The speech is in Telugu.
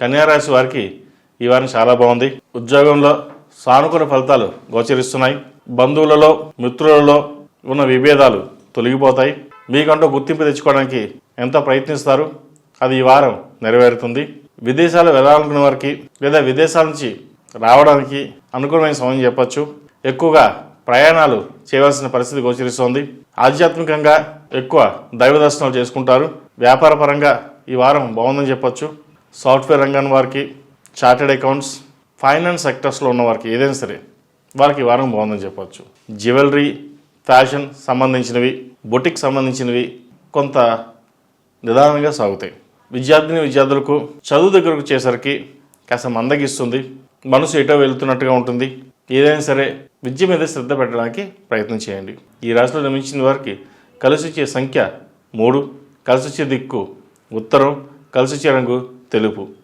కన్యా రాశి వారికి ఈ వారం చాలా బాగుంది. ఉద్యోగంలో సానుకూల ఫలితాలు గోచరిస్తున్నాయి. బంధువులలో మిత్రులలో ఉన్న విభేదాలు తొలగిపోతాయి. మీకంటూ గుర్తింపు తెచ్చుకోవడానికి ఎంతో ప్రయత్నిస్తారు, అది ఈ వారం నెరవేరుతుంది. విదేశాలు వెళ్ళాలనుకున్న వారికి లేదా విదేశాల నుంచి రావడానికి అనుకూలమైన సమయం చెప్పచ్చు. ఎక్కువగా ప్రయాణాలు చేయవలసిన పరిస్థితి గోచరిస్తోంది. ఆధ్యాత్మికంగా ఎక్కువ దైవ దర్శనాలు చేసుకుంటారు. వ్యాపార పరంగా ఈ వారం బాగుందని చెప్పచ్చు. సాఫ్ట్వేర్ రంగం వారికి, చార్టెడ్ అకౌంట్స్, ఫైనాన్స్ సెక్టర్స్లో ఉన్న వారికి ఏదైనా సరే వారికి ఈ వారం బాగుందని చెప్పచ్చు. జ్యువెలరీ, ఫ్యాషన్ సంబంధించినవి, బొటిక్ సంబంధించినవి కొంత నిదానంగా సాగుతాయి. విద్యార్థులకు చదువు దగ్గరకు వచ్చేసరికి కాస్త మందగిస్తుంది. మనసు ఎటో వెళ్తున్నట్టుగా ఉంటుంది. ఏదైనా సరే విద్య మీద శ్రద్ధ పెట్టడానికి ప్రయత్నం చేయండి. ఈ రాశిలో జన్మించిన వారికి కలిసి వచ్చే సంఖ్య 3, కలిసి వచ్చే దిక్కు ఉత్తరం, కలిసి వచ్చే రంగు తెలుపు.